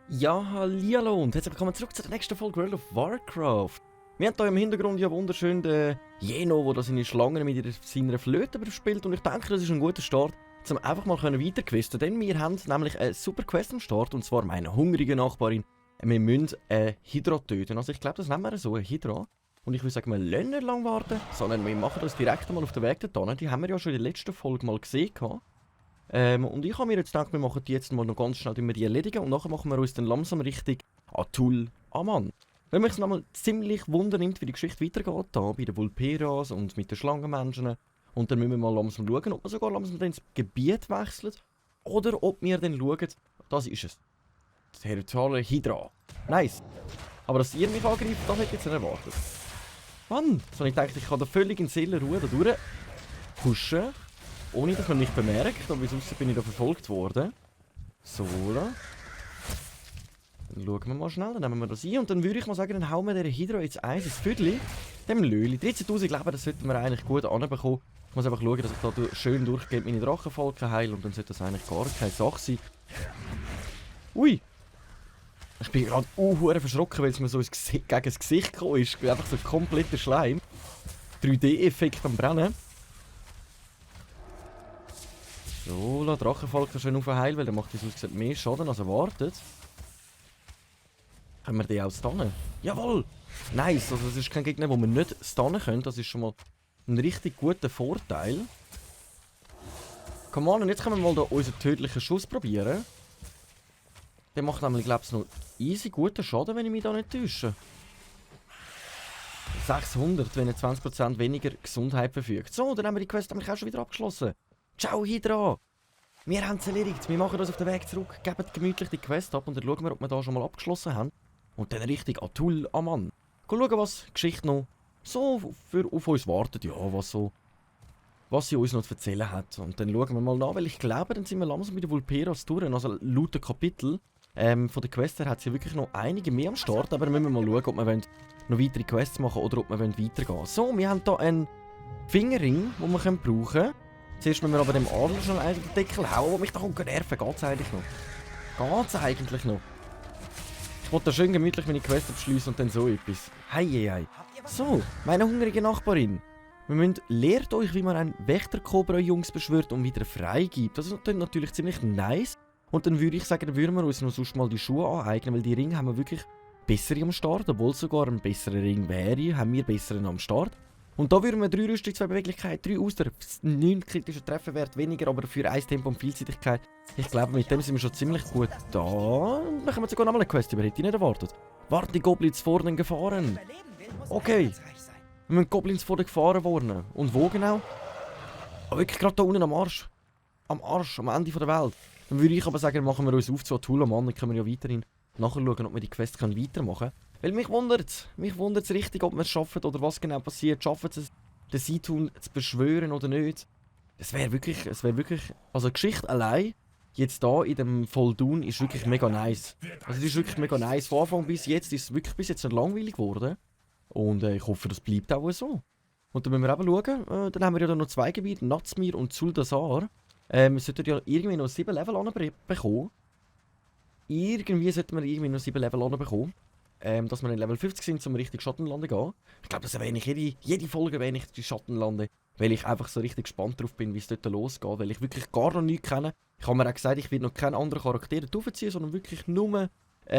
Ja, hallihallo und herzlich willkommen zurück zu der nächsten Folge World of Warcraft. Wir haben hier im Hintergrund ja wunderschön den Jeno, der da seine Schlangen mit seiner Flöte spielt. Und ich denke, das ist ein guter Start, um einfach mal weiterquesten. Denn wir haben nämlich eine super Quest am Start, und zwar meine hungrige Nachbarin. Wir müssen eine Hydra töten. Also ich glaube, das nennen wir so, eine Hydra. Und ich würde sagen, wir lassen nicht lang warten, sondern wir machen das direkt mal auf den Weg dorthin. Die haben wir ja schon in der letzten Folge mal gesehen. Und ich habe mir jetzt gedacht, wir machen die jetzt mal noch ganz schnell die erledigen und nachher machen wir uns dann langsam richtig Atul Aman. Wenn mich es nochmal ziemlich wundernimmt, wie die Geschichte weitergeht, da bei den Vulperas und mit den Schlangenmenschen. Und dann müssen wir mal langsam schauen, ob wir sogar langsam ins Gebiet wechseln oder ob wir dann schauen, das ist es. Die territoriale Hydra. Nice. Aber dass ihr mich angreift, das hätte ich jetzt nicht erwartet. Mann, so ich dachte, ich kann da völlig in Seelenruhe da durch pushen. Ohne dass man mich bemerkt, aber sonst bin ich da verfolgt worden. So, oder? Dann schauen wir mal schnell, dann nehmen wir das ein und dann würde ich mal sagen, dann hauen wir der Hydra jetzt eins ins Viertel, dem Löli. 13'000 Leben, das sollten wir eigentlich gut anbekommen. Ich muss einfach schauen, dass ich da schön durchgehe, meine Drachenvolke heile und dann sollte das eigentlich gar keine Sache sein. Ui! Ich bin gerade verschrocken, weil es mir so gegen das Gesicht gekommen ist. Einfach so ein kompletter Schleim. 3D-Effekt am Brennen. So, lass Drachenvolk schön aufheilen, weil der macht uns mehr Schaden als erwartet. Können wir den auch stunnen? Jawohl! Nice, also das ist kein Gegner, den wir nicht stunnen können. Das ist schon mal ein richtig guter Vorteil. Come on, und jetzt können wir mal da unseren tödlichen Schuss probieren. Der macht nämlich, glaube ich, noch easy guten Schaden, wenn ich mich da nicht täusche. 600, wenn er 20% weniger Gesundheit verfügt. So, dann haben wir die Quest nämlich auch schon wieder abgeschlossen. Ciao Hydra! Wir haben es erledigt. Wir machen das auf den Weg zurück, geben gemütlich die Quest ab und dann schauen wir, ob wir da schon mal abgeschlossen haben. Und dann richtig Atul Aman. Schauen, was die Geschichte noch so auf uns wartet. Ja, was sie uns noch zu erzählen hat. Und dann schauen wir mal nach, weil ich glaube, dann sind wir langsam mit den Vulperas durch. Also laut dem Kapitel von der Quest her hat sie wirklich noch einige mehr am Start. Aber dann müssen wir mal schauen, ob wir noch weitere Quests machen oder ob wir weitergehen wollen. So, wir haben hier einen Fingerring, den wir brauchen können. Zuerst müssen wir aber dem Adler schon eigentlich den Deckel hauen, der mich da nerven. Geht's eigentlich noch? Geht's eigentlich noch? Ich wollte da schön gemütlich meine Quest abschließen und dann so etwas. Hei. So, meine hungrige Nachbarin. Lehrt euch, wie man einen Wächter-Cobra-Jungs beschwört und wieder freigibt. Das ist natürlich ziemlich nice. Und dann würde ich sagen, dann würden wir uns noch sonst mal die Schuhe aneignen, weil die Ringe haben wir wirklich bessere am Start. Obwohl es sogar ein besserer Ring wäre, haben wir besseren am Start. Und da würden wir 3 Rüstung, 2 Beweglichkeit, 3 Ausdauer, 9 kritischer Trefferwert weniger, aber für 1 Tempo und Vielseitigkeit. Ich glaube, mit dem sind wir schon ziemlich gut da. Und dann können wir sogar nochmal eine Quest über, hätte ich nicht erwartet. Warten die Goblins vor den Gefahren. Okay. Wir müssen Goblins vor den Gefahren warnen. Und wo genau? Oh, wirklich gerade da unten am Arsch. Am Ende der Welt. Dann würde ich aber sagen, machen wir uns auf zu Atul Aman, dann können wir ja weiterhin nachher schauen, ob wir die Quest weitermachen können. Weil mich wundert es richtig, ob wir es schaffen oder was genau passiert. Schaffen sie es, den Situn zu beschwören oder nicht? Es wäre wirklich, also die Geschichte allein, jetzt hier in dem Volldun, ist wirklich mega nice. Also es ist wirklich mega nice. Von Anfang bis jetzt ist es wirklich bis jetzt langweilig geworden. Und ich hoffe, das bleibt auch so. Und dann müssen wir eben schauen, dann haben wir ja noch 2 Gebiete, Nazmir und Zuldasar. Wir sollten ja irgendwie noch 7 Level bekommen. Irgendwie sollten wir irgendwie noch 7 Level bekommen. Dass wir in Level 50 sind, um richtig Schattenlande zu gehen. Ich glaube, das erwähne ich jede Folge erwähne ich die Schattenlande, weil ich einfach so richtig gespannt drauf bin, wie es dort losgeht, weil ich wirklich gar noch nichts kenne. Ich habe mir auch gesagt, ich werde noch keinen anderen Charakter draufziehen, sondern wirklich nur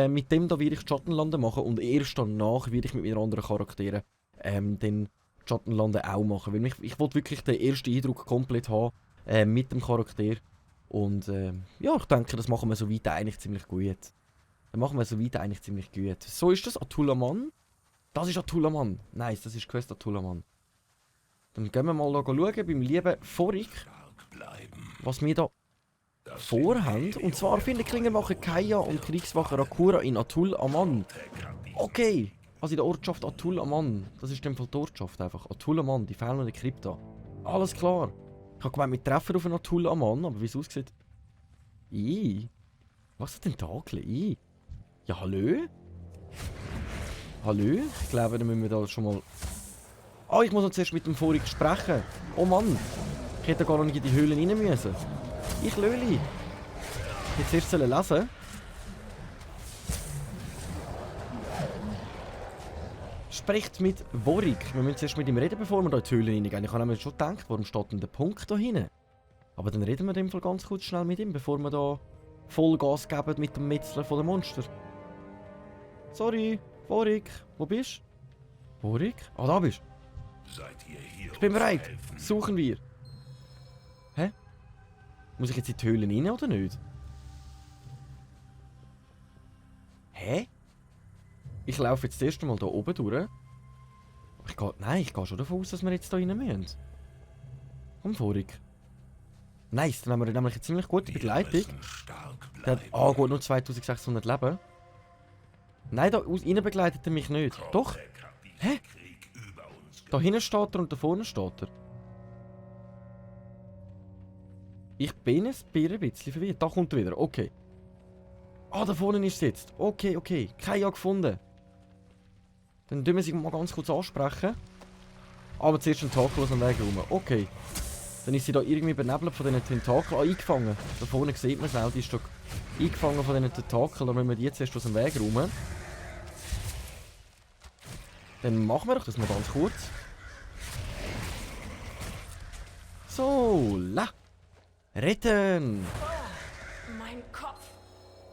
mit dem da werde ich die Schattenlande machen und erst danach werde ich mit meinen anderen Charakteren den die Schattenlande auch machen, weil ich wollte wirklich den ersten Eindruck komplett haben mit dem Charakter und ja, ich denke, das machen wir so weit eigentlich ziemlich gut. So ist das Atul Aman. Das ist Atul Aman. Nice, das ist Quest Atul Aman. Dann gehen wir mal schauen beim lieben Vorik, was wir da vorhaben. Und zwar finde Klingenwache Kaya und Kriegswache Rakura in Atul Aman. Okay, also in der Ortschaft Atul Aman. Das ist in dem Fall die Ortschaft einfach. Atul Aman, die fehlende Krypta. Alles klar. Ich habe gemeint, wir treffen auf einen Atul Aman, aber wie es aussieht... Was ist denn Tentakel? Ja, hallo? Ich glaube, dann müssen wir da schon mal Ah, ich muss noch zuerst mit dem Vorig sprechen. Oh Mann. Ich hätte gar noch nicht in die Höhlen rein müssen. Ich Löli. Ich hätte zuerst lesen sollen. Spricht mit Vorig. Wir müssen zuerst mit ihm reden, bevor wir hier in die Höhle reingehen. Ich habe mir schon gedacht, warum steht denn der Punkt hier hinten? Aber dann reden wir in dem Fall ganz kurz schnell mit ihm, bevor wir hier Vollgas geben mit dem Metzler von den Monster. Sorry, Vorig. Wo bist du? Vorig? Ah, da bist du. Seid ihr hier, Ich bin um zu bereit. helfen? Suchen wir. Hä? Muss ich jetzt in die Höhle rein oder nicht? Hä? Ich laufe jetzt das erste Mal hier oben durch. Nein, ich gehe schon davon aus, dass wir jetzt hier rein müssen. Komm, Vorig. Nice, dann haben wir nämlich eine ziemlich gute Begleitung. Wir müssen stark Der bleiben. hat gut nur 2600 Leben. Nein, da rein begleitet er mich nicht. Doch, Krotek hat diesen Hä? Krieg über uns da hinten steht er und da vorne steht er. Ich bin ein bisschen verwirrt. Da kommt er wieder, okay. Ah, da vorne ist es jetzt. Okay, okay. Kein Jahr gefunden. Dann tun wir sie mal ganz kurz ansprechen. Aber zuerst einen Tentakel aus dem Weg rum. Okay. Dann ist sie da irgendwie benebelt von diesen Tentakeln. Ah, eingefangen. Da vorne sieht man es auch. Die ist da eingefangen von diesen Tentakeln. Da müssen wir die jetzt erst aus dem Weg rum. Dann machen wir doch das mal ganz kurz. So, la. Retten. Mein Kopf.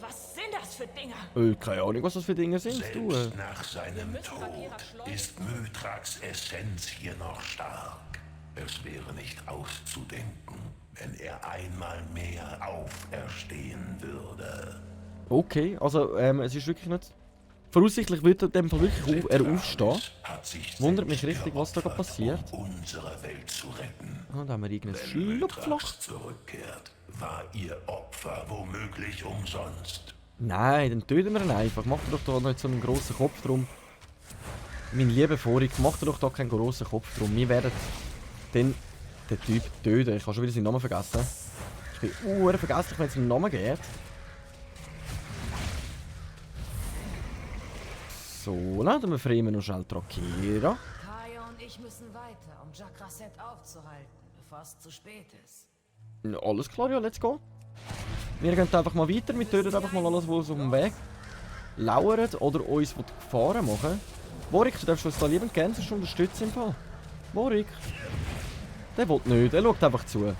Was sind das für Dinger? Keine Ahnung, was das für Dinge sind. Du, Selbst nach seinem müssen Verkehrer Tod schleunigst- ist Mythrax Essenz hier noch stark. Es wäre nicht auszudenken, wenn er einmal mehr auferstehen würde. okay, also es ist wirklich nicht... Voraussichtlich wird er in dem Fall wirklich aufstehen. Hat sich Wundert mich selbst richtig, was da gerade geopfert, passiert. Um unsere Welt zu retten. Ah, da haben wir irgendein Wenn Schlupfloch. Mythrax zurückkehrt, war ihr Opfer womöglich umsonst. Nein, dann töten wir ihn einfach. Macht er doch da nicht so einen grossen Kopf drum. Mein lieber Vorig, macht er doch da keinen grossen Kopf drum. Wir werden dann den Typ töten. Ich habe schon wieder seinen Namen vergessen. Ich bin vergesslich, wenn es einen Namen gibt. So, dann befreien wir noch schnell Trakera. Kaya und ich müssen weiter, um Jakraset aufzuhalten, bevor es zu spät ist. Ja, alles klar, ja, let's go. Wir gehen einfach mal weiter, wir töten einfach mal alles, was uns auf dem Weg lauert oder uns Gefahren machen. Vorig, du darfst uns da liebend gerne sonst unterstützen im Fall. Vorig. Der will nicht, er schaut einfach zu.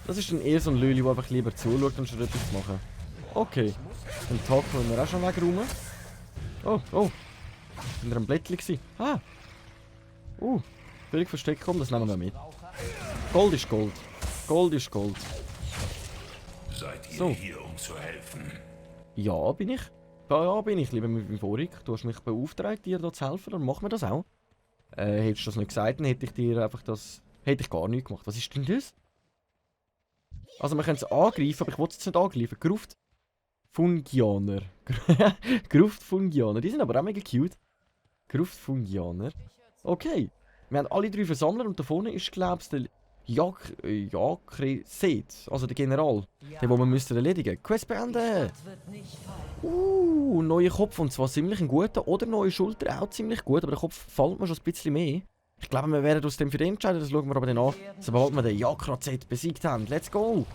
Das ist dann eher so ein Lüli, der einfach lieber zuschaut, anstatt etwas zu machen. Okay, den Tag können wir auch schon wegräumen. Oh, oh. Sind wir am Blättchen gewesen? Ah. Völlig versteckt, komm, das nehmen wir mit. Gold ist Gold. Gold ist Gold. Seid ihr So. hier, um zu helfen? Ja, bin ich. Ja, bin ich, lieber mit dem Vorig. Du hast mich beauftragt, dir da zu helfen, dann machen wir das auch. Hättest du das nicht gesagt, dann hätte ich dir einfach das... Hätte ich gar nichts gemacht. Was ist denn das? Also wir können es angreifen, aber ich will es jetzt nicht angreifen. Gruftfungianer. Gruftfungianer. Die sind aber auch mega cute. Gruftfungianer. Okay. Wir haben alle drei Versammler und da vorne ist, glaube ich, der Jakreset. Also der General. Den, den wir müssen erledigen. Quest beenden! Stadt wird nicht fallen. Neuer Kopf und zwar ziemlich ein guter. Oder neue Schulter auch ziemlich gut, aber der Kopf fällt mir schon ein bisschen mehr. Ich glaube, wir werden aus dem für den entscheiden, das schauen wir aber dann an, sobald wir den Jakrazet besiegt haben. Let's go!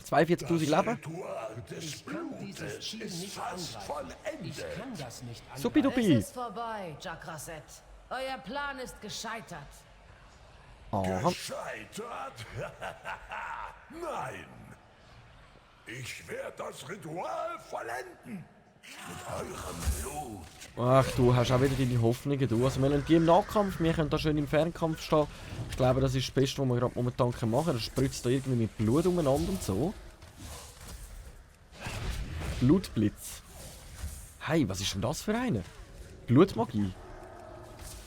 42'000 Leben. Ritual des Dieses Ziel nicht fast angreifen. Ich vollendet. kann das nicht angreifen. Es Supidupi! ist vorbei, Jakraset. Euer Plan ist gescheitert. Aha. Gescheitert? Nein! Ich werde das Ritual vollenden! Mit eurem Blut! Ach, du hast auch wieder deine Hoffnungen, du. Also wir lassen die im Nahkampf, wir können da schön im Fernkampf stehen. Ich glaube, das ist das Beste, was wir gerade momentan machen können. Er spritzt da irgendwie mit Blut umeinander und so. Blutblitz. Hey, was ist denn das für eine? Blutmagie.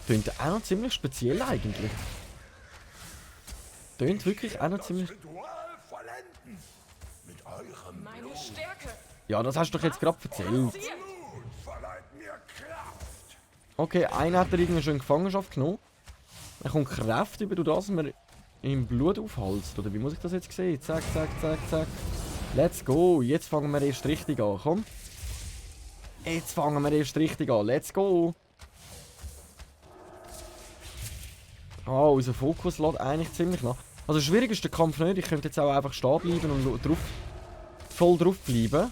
Tönt auch noch ziemlich speziell eigentlich. Tönt wirklich auch noch ziemlich... Das Ritual vollenden! Mit eurem Meine Stärke. Ja, das hast du doch jetzt gerade erzählt. Blut verleiht mir Kraft! Okay, einer hat er irgendwie schon in Gefangenschaft genommen. Er kommt Kraft über das, dass man im Blut aufhalst. Oder wie muss ich das jetzt sehen? Zack, zack, zack, zack. Let's go. Jetzt fangen wir erst richtig an. Komm. Jetzt fangen wir erst richtig an. Let's go. Ah, unser Fokus lädt eigentlich ziemlich nach. Also schwierig ist der Kampf nicht. Ich könnte jetzt auch einfach stehen bleiben und voll drauf bleiben.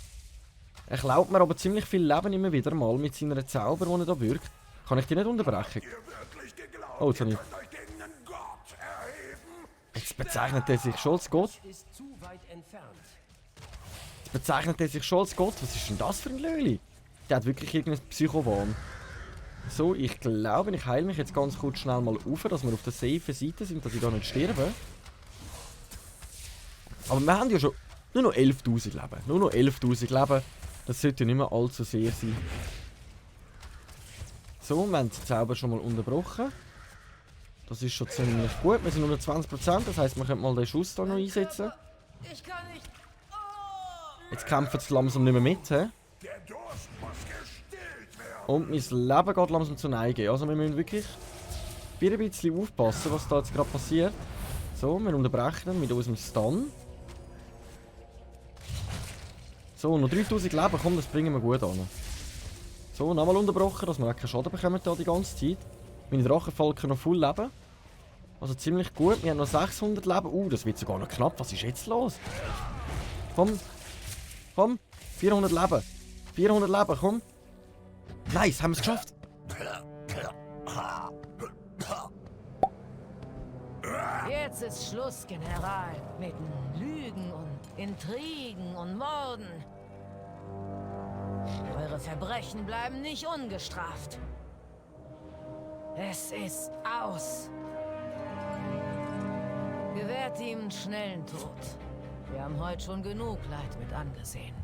Er klaut mir aber ziemlich viel Leben immer wieder mal mit seiner Zauber, die er da wirkt. Kann ich die nicht unterbrechen? Oh, jetzt habe ich... Jetzt bezeichnet er sich schon als Gott. Ist zu weit entfernt. Jetzt bezeichnet er sich schon als Gott. Was ist denn das für ein Löli? Der hat wirklich irgendeinen Psychowahn. So, ich glaube, ich heile mich jetzt ganz kurz schnell mal auf, dass wir auf der safe Seite sind, dass ich da nicht sterbe. Aber wir haben ja schon nur noch 11'000 Leben. Nur noch 11'000 Leben. Das sollte ja nicht mehr allzu sehr sein. So, wir haben den Zauber schon mal unterbrochen. Das ist schon ziemlich gut. Wir sind nur noch 20%. Das heisst, wir können mal den Schuss da noch einsetzen. Ich kann nicht. Jetzt kämpfen sie langsam nicht mehr mit. He? Und mein Leben geht langsam zu Neige. Also wir müssen wirklich ein bisschen aufpassen, was da jetzt gerade passiert. So, wir unterbrechen ihn mit unserem Stun. So, noch 3000 Leben, komm, das bringen wir gut an. So, nochmal unterbrochen, dass wir auch keinen Schaden bekommen da die ganze Zeit. Meine Drachenfalken noch voll Leben. Also ziemlich gut, wir haben noch 600 Leben. Das wird sogar noch knapp, was ist jetzt los? Komm, komm, 400 Leben. 400 Leben, komm. Nice, haben wir es geschafft. Jetzt ist Schluss, General. Mit Lügen und Intrigen und Morden. Eure Verbrechen bleiben nicht ungestraft. Es ist aus. Gewährt ihm einen schnellen Tod. Wir haben heute schon genug Leid mit angesehen.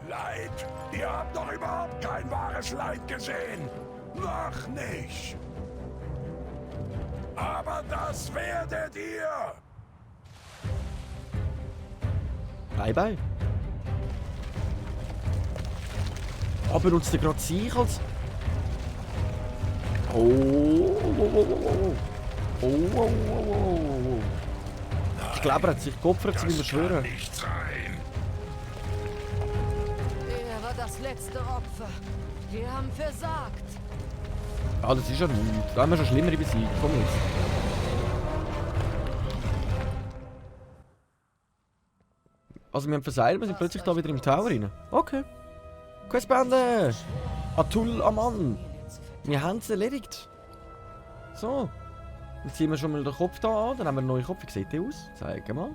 Leid? Ihr habt doch überhaupt kein wahres Leid gesehen. Noch nicht. Aber das werdet ihr. Bye bye. Aber benutzt er gerade sich als... Oh, ich glaube, er hat sich geopfert, wie wir schwören. Nicht sein. Er war das letzte Opfer. Wir haben versagt. Ah, das ist ja nichts. Da haben wir schon schlimmere besiegt. Komm jetzt. Also wir haben verseilt, wir sind plötzlich da wieder im Tower rein. Okay. Questbände! Atul Aman! Wir haben es erledigt. So. Dann ziehen wir schon mal den Kopf da an, dann haben wir einen neuen Kopf. Wie sieht der aus? Zeig mal.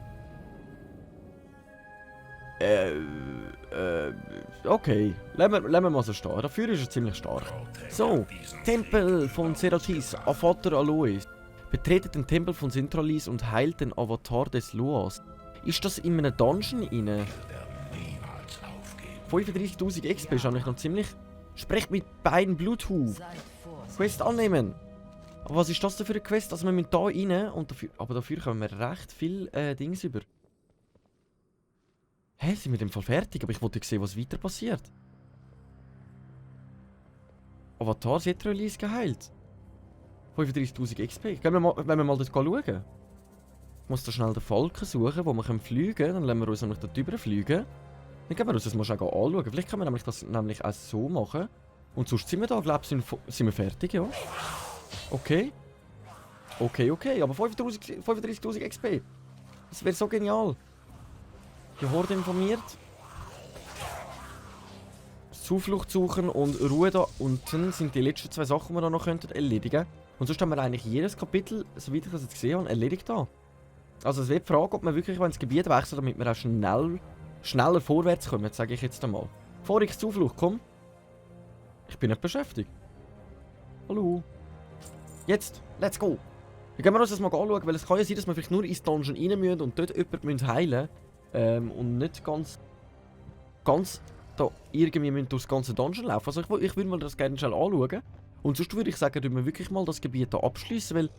Okay. Lassen wir mal so stehen. Dafür ist er ziemlich stark. So. Tempel von Seratis, Avatar Alois. Betretet den Tempel von Sintralis und heilt den Avatar des Luas. Ist das in einem Dungeon rein? 35.000 XP ist eigentlich noch ziemlich... Sprecht mit beiden Bluetooth. Quest annehmen. Aber was ist das denn für eine Quest? Also wir müssen da rein und dafür... Aber dafür kommen wir recht viel Dings über. Hä, sind wir in dem Fall fertig? Aber ich wollte sehen, was weiter passiert. Avatar Set-Release geheilt. 35.000 XP. Wenn wir mal das schauen. Ich muss da schnell den Falken suchen, wo wir fliegen können. Dann lassen wir uns nämlich da drüber fliegen. Dann gehen wir uns das mal schnell anschauen. Vielleicht können wir das nämlich auch so machen. Und sonst sind wir da, glaube ich, sind wir fertig, ja. Okay. Okay. Aber 35.000 XP. Das wäre so genial. Die Horde informiert. Zuflucht suchen und Ruhe da unten sind die letzten zwei Sachen, die wir da noch erledigen könnten. Und sonst haben wir eigentlich jedes Kapitel, soweit ich das jetzt gesehen habe, erledigt da. Also es wird die Frage, ob wir wirklich ins Gebiet wechseln, damit wir auch schneller vorwärts kommen, sage ich jetzt einmal. Voriges Zuflucht, komm. Ich bin nicht beschäftigt. Hallo. Jetzt, let's go. Dann gehen wir uns das mal anschauen, weil es kann ja sein, dass wir vielleicht nur ins Dungeon rein müssen und dort jemanden heilen müssen. Und nicht ganz da irgendwie müssen durchs ganze Dungeon laufen. Also ich würde mir das gerne schnell anschauen. Und sonst würde ich sagen, dass wir wirklich mal das Gebiet hier abschließen, weil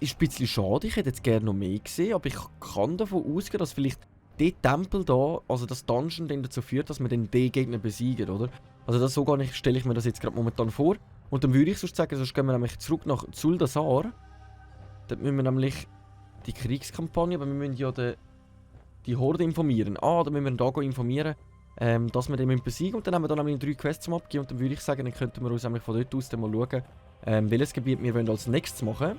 ist ein bisschen schade, ich hätte jetzt gerne noch mehr gesehen, aber ich kann davon ausgehen, dass vielleicht der Tempel da, also das Dungeon, dann dazu führt, dass wir den Gegner besiegen, oder? Also das so gar nicht, stelle ich mir das jetzt gerade momentan vor. Und dann würde ich sonst sagen, sonst gehen wir nämlich zurück nach Zuldasar. Dort müssen wir nämlich die Kriegskampagne, aber wir müssen ja die Horde informieren. Ah, da müssen wir da informieren. dass wir den besiegen müssen. Und dann haben wir dann nämlich 3 Quests zum Abgeben. Und dann würde ich sagen, dann könnten wir uns nämlich von dort aus dann mal schauen, welches Gebiet wir wollen als nächstes machen.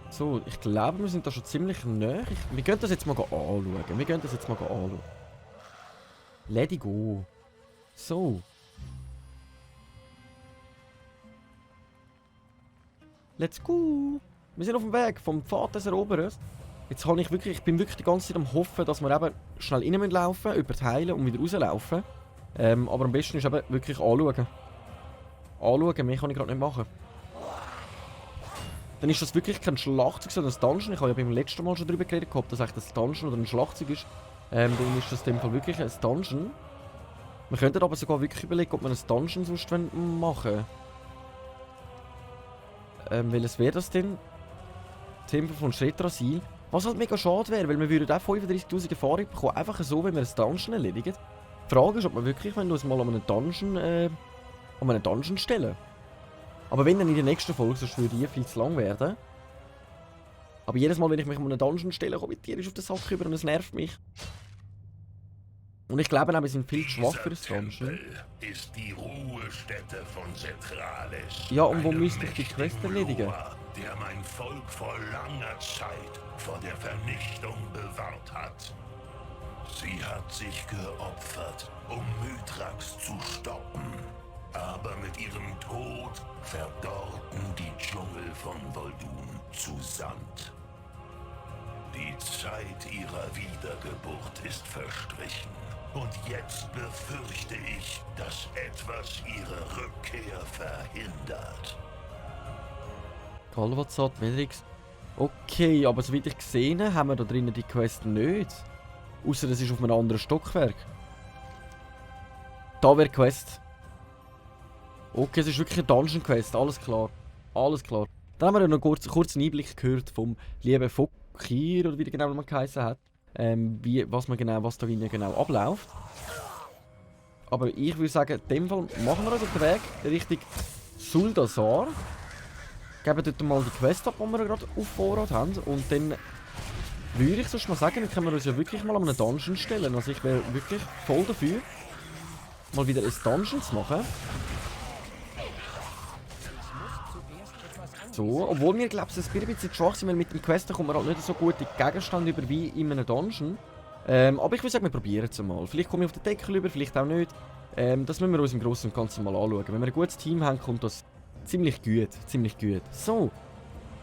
So, ich glaube, wir sind da schon ziemlich nah. Wir können das jetzt mal anschauen. Let it go. So. Let's go. Wir sind auf dem Weg vom Pfad des Eroberers. Jetzt habe ich bin wirklich die ganze Zeit am Hoffen, dass wir eben schnell rein laufen müssen, über die Heilen und wieder rauslaufen. Aber am besten ist eben wirklich anschauen. Mehr kann ich gerade nicht machen. Dann ist das wirklich kein Schlachzeug, sondern ein Dungeon. Ich habe ja beim letzten Mal schon darüber geredet gehabt, dass eigentlich das Dungeon oder ein Schlachzeug ist. Dann ist das in dem Fall wirklich ein Dungeon. Wir könnten aber sogar wirklich überlegen, ob wir ein Dungeon sonst machen wollen. Welches wäre das denn? Tempel von Shetrasil. Was halt mega schade wäre, weil wir würden auch 35'000 Erfahrung bekommen, einfach so, wenn wir ein Dungeon erledigen. Die Frage ist, ob wir wirklich, wenn wir uns mal an einen Dungeon stellen. Aber wenn dann in der nächsten Folge, sonst würde die viel zu lang werden. Aber jedes Mal, wenn ich mich an einen Dungeon stelle, komme ich tierisch auf den Sack über und es nervt mich. Und ich glaube auch, wir sind viel zu schwach für das Dungeon. Ist die Ruhestätte von Setralis. Ja, und wo müsste ich die Quest erledigen? Der mein Volk vor langer Zeit vor der Vernichtung bewahrt hat. Sie hat sich geopfert, um Mithrax zu stoppen. Aber mit ihrem Tod verdorrten die Dschungel von Vol'dun zu Sand. Die Zeit ihrer Wiedergeburt ist verstrichen. Und jetzt befürchte ich, dass etwas ihre Rückkehr verhindert. Galvazat, Medrix. Okay, aber soweit ich gesehen habe, haben wir da drinnen die Quest nicht. Außer es ist auf einem anderen Stockwerk. Da wäre Quest. Okay, es ist wirklich eine Dungeon-Quest, alles klar. Alles klar. Dann haben wir ja noch kurz einen Einblick gehört vom lieben Fokir, oder wie der genau mal geheißen hat. Was da genau abläuft. Aber ich würde sagen, in dem Fall machen wir uns auf den Weg Richtung Zuldasar. Geben dort mal die Quest ab, die wir gerade auf Vorrat haben. Und dann würde ich sonst mal sagen, dann können wir uns ja wirklich mal an einen Dungeon stellen. Also ich wäre wirklich voll dafür, mal wieder ein Dungeon zu machen. So, obwohl wir, glaube ich, ein bisschen schwach sind, weil mit dem Quest kommt man halt nicht so gute Gegenstände über wie in einem Dungeon. Aber ich würde sagen, wir probieren es mal. Vielleicht komme ich auf den Deckel rüber, vielleicht auch nicht. Das müssen wir uns im Großen und Ganzen mal anschauen. Wenn wir ein gutes Team haben, kommt das ziemlich gut. So,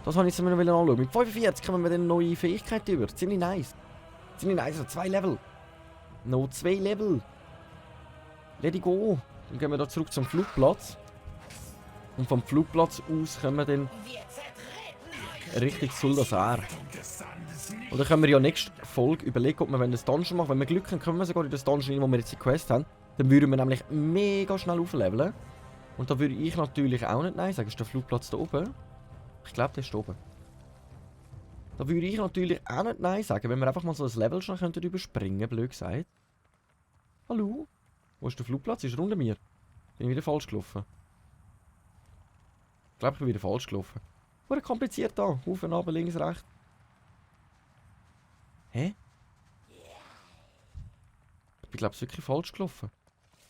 das wollte ich jetzt mal anschauen. Mit 45 kommen wir dann eine neue Fähigkeit über. Ziemlich nice. Also 2 Level. Noch 2 Level. Let it go. Dann gehen wir da zurück zum Flugplatz. Und vom Flugplatz aus können wir dann Richtung Zuldasar. Und dann können wir ja nächste Folge überlegen, ob wir ein Dungeon machen. Wenn wir Glück haben, können wir sogar in das Dungeon, wo wir jetzt die Quest haben. Dann würden wir nämlich mega schnell aufleveln. Und da würde ich natürlich auch nicht nein sagen. Ist der Flugplatz da oben? Ich glaube, der ist da oben. Da würde ich natürlich auch nicht nein sagen, wenn wir einfach mal so ein Level schon überspringen könnten, blöd gesagt. Hallo? Wo ist der Flugplatz? Ist er unter mir? Bin ich wieder falsch gelaufen? Ich glaube, ich bin wieder falsch gelaufen. Wurde kompliziert da. Auf und ab, links, rechts. Hä? Ich bin, glaube ich, wirklich falsch gelaufen.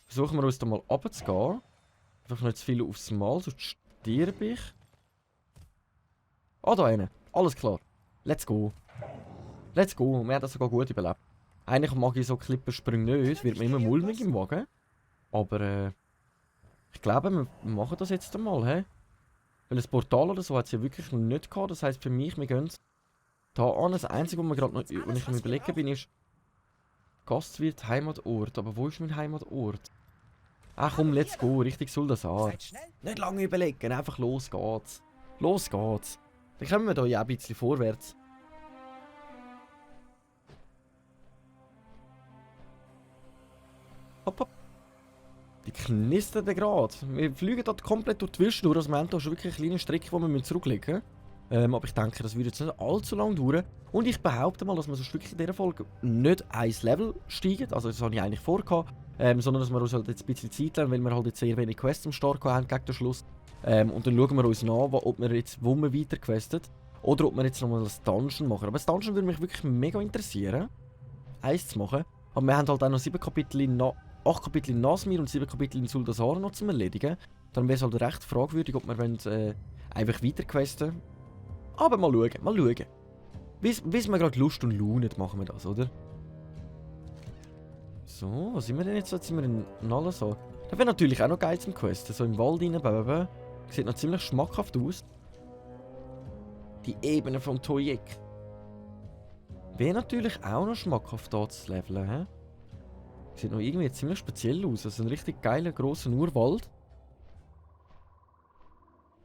Versuchen wir uns da mal runterzugehen. Einfach nicht zu viel aufs Mal, sonst sterbe ich. Ah, da eine. Alles klar. Let's go. Let's go. Wir haben das sogar gut überlebt. Eigentlich mag ich so Klippensprünge nicht. Es wird mir immer mulmig im Wagen. Aber ich glaube, wir machen das jetzt einmal, hä? Weil ein Portal oder so hat es ja wirklich noch nicht gehabt. Das heisst für mich, wir gehen da an. Das Einzige, was mir gerade noch, wenn ich am Überlegen bin, ist Gastwirt, Heimatort. Aber wo ist mein Heimatort? Ach komm, let's go. Richtig Zuldasar. Nicht lange überlegen, einfach los geht's. Los geht's. Dann kommen wir da ja ein bisschen vorwärts. Hopp, hopp. Die knistern gerade. Wir fliegen dort komplett durch die Wüste durch. Also wir haben da schon wirklich eine kleine Strecke, die wir zurücklegen müssen. Aber ich denke, das würde jetzt nicht allzu lange dauern. Und ich behaupte mal, dass wir sonst wirklich in dieser Folge nicht ein Level steigen. Also das habe ich eigentlich vorgehabt. Sondern dass wir uns halt jetzt ein bisschen Zeit lassen, weil wir halt jetzt sehr wenig Quests am Start haben gegen den Schluss. Und dann schauen wir uns nach, ob wir jetzt, wo wir weiter questen. Oder ob wir jetzt nochmal das Dungeon machen. Aber das Dungeon würde mich wirklich mega interessieren. eins zu machen. Aber wir haben halt auch noch 8 Kapitel in Nazmir und 7 Kapitel in Zuldasar noch zu erledigen. Dann wäre es halt recht fragwürdig, ob wir einfach weiterquesten. Aber mal schauen, mal schauen. Wie es mir gerade Lust und Laune machen wir das, oder? So, was sind wir denn jetzt? Jetzt sind wir in Nalazar. Das wäre natürlich auch noch geil zum Questen. So im Wald rein, sieht noch ziemlich schmackhaft aus. Die Ebene vom Toyek. Wäre natürlich auch noch schmackhaft da zu leveln, hä? Sieht noch irgendwie ziemlich speziell aus. Also ein richtig geiler, grosser Urwald.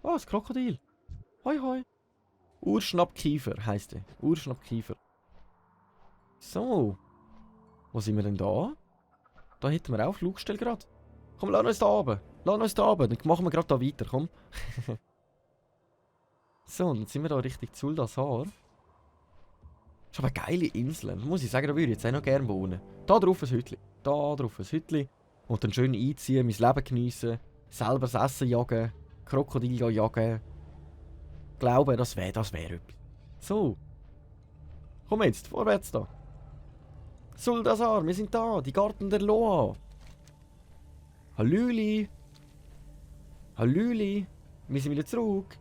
Oh, ein Krokodil. Hoi hoi. Urschnappkiefer heisst der. Urschnappkiefer. So. Wo sind wir denn da? Da hätten wir auch Flugstelle gerade. Komm, lass uns da oben. Lass uns da oben. Dann machen wir gerade da weiter, komm. So, dann sind wir da Richtung Zuldasar. Das ist aber eine geile Insel. Muss ich sagen, da würde ich jetzt auch noch gerne wohnen. Da drauf ein Hütli. Da drauf ein Hütli. Und dann schön einziehen, mein Leben geniessen. Selber das Essen jagen. Krokodil jagen. Glaube, das wäre etwas. So. Komm jetzt, vorwärts da. Zuldasar, wir sind da. Die Garten der Loa. Hallöli. Hallöli. Wir sind wieder zurück.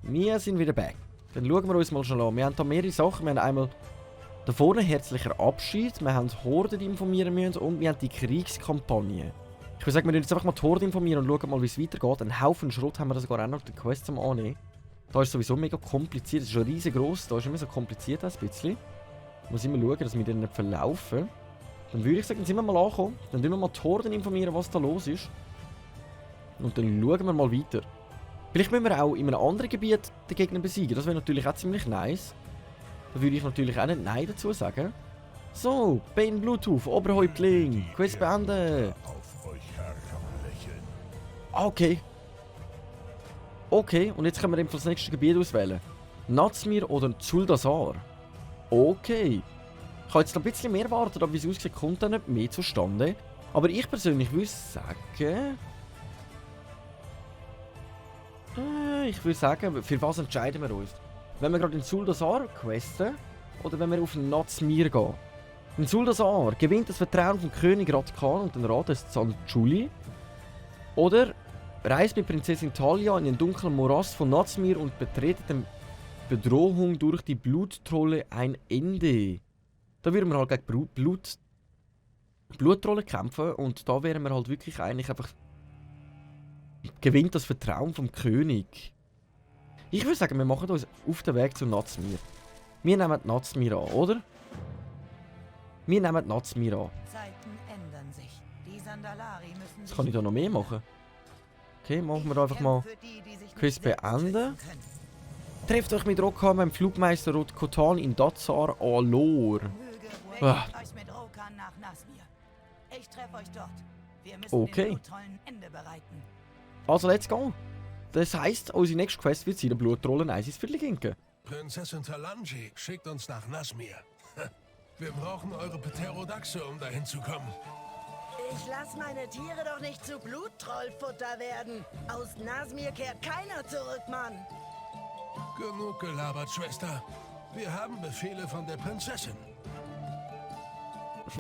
Wir sind wieder back. Dann schauen wir uns mal schon an. Wir haben hier mehrere Sachen. Wir haben einmal da vorne herzlicher Abschied. Wir haben Horden, die informieren müssen. Und wir haben die Kriegskampagne. Ich würde sagen, wir jetzt einfach mal die Horde informieren und schauen mal, wie es weitergeht. Einen Haufen Schrott haben wir da sogar auch noch die Quest zum Annehmen. Da ist sowieso mega kompliziert. Das ist schon riesengroß. Da ist immer so kompliziert ein bisschen. Muss immer schauen, dass wir den nicht verlaufen. Dann würde ich sagen, dann sind wir mal angekommen. Dann tun wir mal die Horden informieren, was da los ist. Und dann schauen wir mal weiter. Vielleicht müssen wir auch in einem anderen Gebiet den Gegner besiegen. Das wäre natürlich auch ziemlich nice. Da würde ich natürlich auch nicht Nein dazu sagen. So, Bane Bluetooth, Oberhäuptling. Quest beenden. Okay. Okay, und jetzt können wir das nächste Gebiet auswählen. Nazmir oder Zuldasar. Okay. Ich habe jetzt noch ein bisschen mehr erwartet, aber wie es aussieht, kommt dann nicht mehr zustande. Aber ich persönlich würde sagen... Ich würde sagen, für was entscheiden wir uns? Wenn wir gerade in Zuldasar questen oder wenn wir auf Nazmir gehen? In Zuldasar gewinnt das Vertrauen vom König Radkan und den Rat des Zanchuli. Oder reist mit Prinzessin Talia in den dunklen Morast von Nazmir und betretet die Bedrohung durch die Bluttrolle ein Ende. Da würden wir halt gegen Bluttrolle kämpfen und da wären wir halt wirklich eigentlich einfach... Gewinnt das Vertrauen vom König. Ich würde sagen, wir machen uns auf den Weg zu Nazmir. Wir nehmen Nazmir an, oder? Wir nehmen Nazmir an. Zeiten ändern sich. Die Sandalari müssen Was kann ich da noch mehr machen? Okay, machen wir einfach mal Quiz beenden. Trefft euch mit Rokan beim Flugmeister Rot-Kotan in Dazar Alor. euch mit Rokan nach Nazmir. Ich treffe euch dort. Wir müssen dem Bluttrollen Ende bereiten. Also, let's go. Das heisst, unsere nächste Quest wird sein, der Blutrollen Eis ins Viertelginken. Prinzessin Talanji schickt uns nach Nazmir. Wir brauchen eure Pterodaxe, um dahin zu kommen. Ich lass meine Tiere doch nicht zu Bluttrollfutter werden. Aus Nazmir kehrt keiner zurück, Mann. Genug gelabert, Schwester. Wir haben Befehle von der Prinzessin.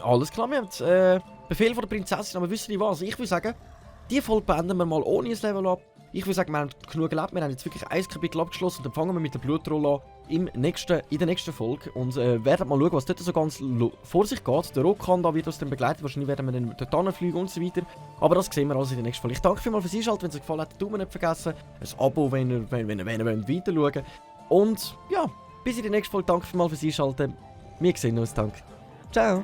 Alles klar, wir haben Befehl von der Prinzessin, aber wisst ihr was? Ich würde sagen, die Folge beenden wir mal ohne ein Level ab. Ich würde sagen, wir haben genug gelebt, wir haben jetzt wirklich ein Kapitel abgeschlossen und dann fangen wir mit der Blutrolle an in der nächsten Folge und werden mal schauen, was dort so ganz vor sich geht. Der Rokan da wird uns dann begleiten, wahrscheinlich werden wir dann dort hinfliegen und so weiter. Aber das sehen wir alles in der nächsten Folge. Ich danke vielmals fürs Einschalten, wenn es euch gefallen hat, den Daumen nicht vergessen, ein Abo, wenn ihr weiter schauen. Und ja, bis in der nächsten Folge, danke vielmals fürs Einschalten. Wir sehen uns, danke. Ciao.